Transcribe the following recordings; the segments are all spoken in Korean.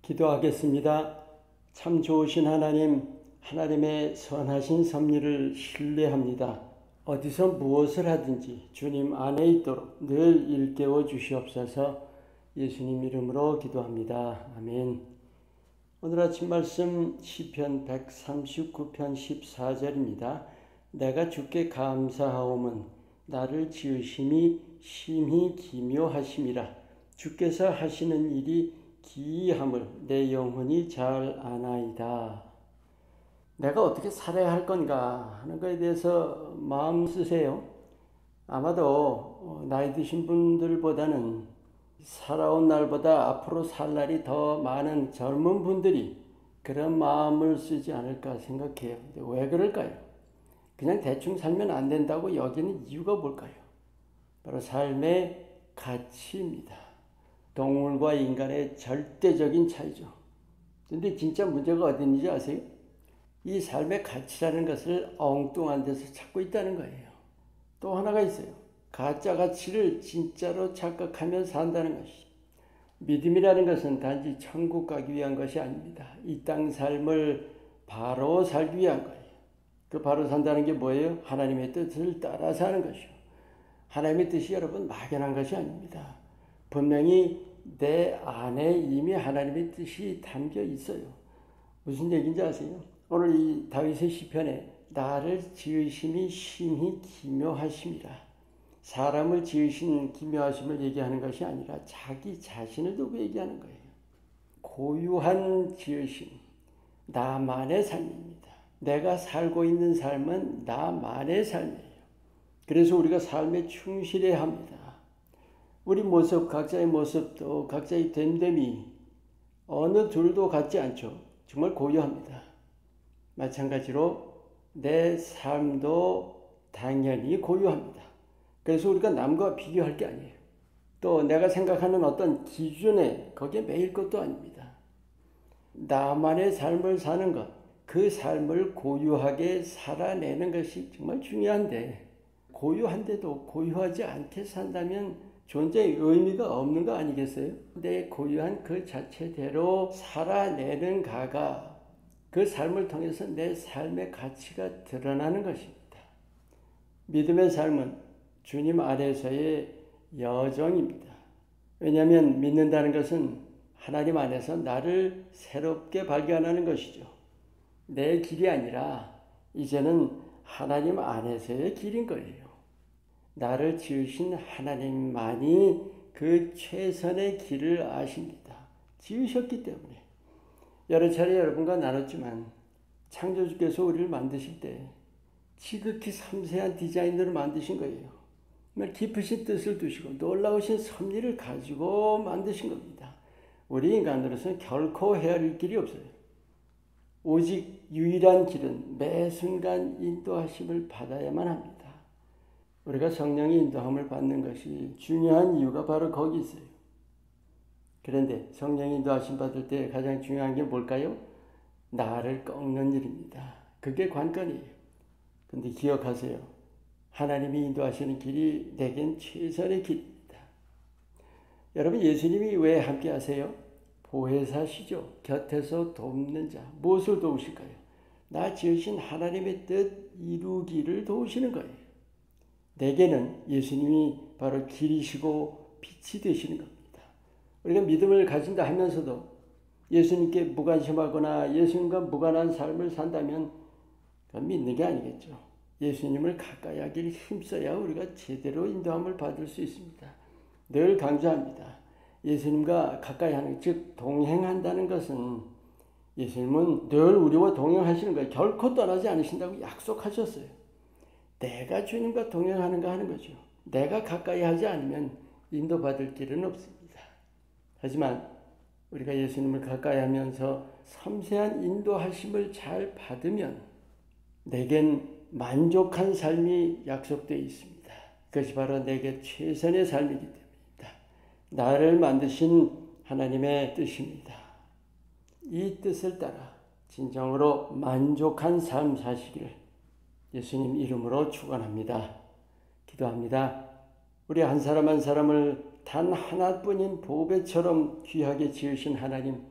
기도하겠습니다. 참 좋으신 하나님, 하나님의 선하신 섭리를 신뢰합니다. 어디서 무엇을 하든지 주님 안에 있도록 늘 일깨워 주시옵소서. 예수님 이름으로 기도합니다. 아멘. 오늘 아침 말씀 시편 139편 14절입니다. 내가 주께 감사하오면 나를 지으심이 심히 기묘하심이라. 주께서 하시는 일이 기이함을 내 영혼이 잘 아나이다. 내가 어떻게 살아야 할 건가 하는 것에 대해서 마음 쓰세요. 아마도 나이 드신 분들보다는 살아온 날보다 앞으로 살 날이 더 많은 젊은 분들이 그런 마음을 쓰지 않을까 생각해요. 왜 그럴까요? 그냥 대충 살면 안 된다고 여기는 이유가 뭘까요? 바로 삶의 가치입니다. 동물과 인간의 절대적인 차이죠. 근데 진짜 문제가 어디 있는지 아세요? 이 삶의 가치라는 것을 엉뚱한 데서 찾고 있다는 거예요. 또 하나가 있어요. 가짜 가치를 진짜로 착각하며 산다는 것이. 믿음이라는 것은 단지 천국 가기 위한 것이 아닙니다. 이 땅 삶을 바로 살기 위한 거예요. 그 바로 산다는 게 뭐예요? 하나님의 뜻을 따라 사는 것이요. 하나님의 뜻이 여러분 막연한 것이 아닙니다. 분명히 내 안에 이미 하나님의 뜻이 담겨 있어요. 무슨 얘기인지 아세요? 오늘 이 다윗의 시편에 나를 지으심이 심히 기묘하심이라. 사람을 지으신 기묘하심을 얘기하는 것이 아니라 자기 자신을 두고 얘기하는 거예요. 고유한 지으심, 나만의 삶입니다. 내가 살고 있는 삶은 나만의 삶이에요. 그래서 우리가 삶에 충실해야 합니다. 우리 모습, 각자의 모습도 각자의 됨됨이 어느 둘도 같지 않죠. 정말 고유합니다. 마찬가지로 내 삶도 당연히 고유합니다. 그래서 우리가 남과 비교할 게 아니에요. 또 내가 생각하는 어떤 기준에 거기에 매일 것도 아닙니다. 나만의 삶을 사는 것, 그 삶을 고유하게 살아내는 것이 정말 중요한데, 고유한데도 고유하지 않게 산다면 존재의 의미가 없는 거 아니겠어요? 내 고유한 그 자체대로 살아내는 가가 그 삶을 통해서 내 삶의 가치가 드러나는 것입니다. 믿음의 삶은 주님 안에서의 여정입니다. 왜냐하면 믿는다는 것은 하나님 안에서 나를 새롭게 발견하는 것이죠. 내 길이 아니라 이제는 하나님 안에서의 길인 거예요. 나를 지으신 하나님만이 그 최선의 길을 아십니다. 지으셨기 때문에. 여러 차례 여러분과 나눴지만 창조주께서 우리를 만드실 때 지극히 섬세한 디자인으로 만드신 거예요. 정말 깊으신 뜻을 두시고 놀라우신 섭리를 가지고 만드신 겁니다. 우리 인간으로서는 결코 헤아릴 길이 없어요. 오직 유일한 길은 매 순간 인도하심을 받아야만 합니다. 우리가 성령의 인도함을 받는 것이 중요한 이유가 바로 거기 있어요. 그런데 성령의 인도하심 받을 때 가장 중요한 게 뭘까요? 나를 꺾는 일입니다. 그게 관건이에요. 근데 기억하세요. 하나님이 인도하시는 길이 내겐 최선의 길입니다. 여러분, 예수님이 왜 함께 하세요? 보혜사시죠. 곁에서 돕는 자. 무엇을 도우실까요? 나 지으신 하나님의 뜻 이루기를 도우시는 거예요. 내게는 예수님이 바로 길이시고 빛이 되시는 겁니다. 우리가 믿음을 가진다 하면서도 예수님께 무관심하거나 예수님과 무관한 삶을 산다면 그건 믿는 게 아니겠죠. 예수님을 가까이 하길 힘써야 우리가 제대로 인도함을 받을 수 있습니다. 늘 강조합니다. 예수님과 가까이 하는, 즉 동행한다는 것은 예수님은 늘 우리와 동행하시는 거예요. 결코 떠나지 않으신다고 약속하셨어요. 내가 주님과 동행하는가 하는 거죠. 내가 가까이 하지 않으면 인도받을 길은 없습니다. 하지만 우리가 예수님을 가까이 하면서 섬세한 인도하심을 잘 받으면 내겐 만족한 삶이 약속되어 있습니다. 그것이 바로 내게 최선의 삶이기 때문입니다. 나를 만드신 하나님의 뜻입니다. 이 뜻을 따라 진정으로 만족한 삶 사시기를 예수님 이름으로 축원합니다. 기도합니다. 우리 한 사람 한 사람을 단 하나뿐인 보배처럼 귀하게 지으신 하나님,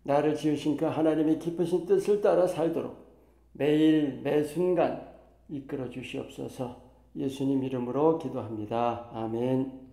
나를 지으신 그 하나님의 기쁘신 뜻을 따라 살도록 매일 매 순간 이끌어 주시옵소서. 예수님 이름으로 기도합니다. 아멘.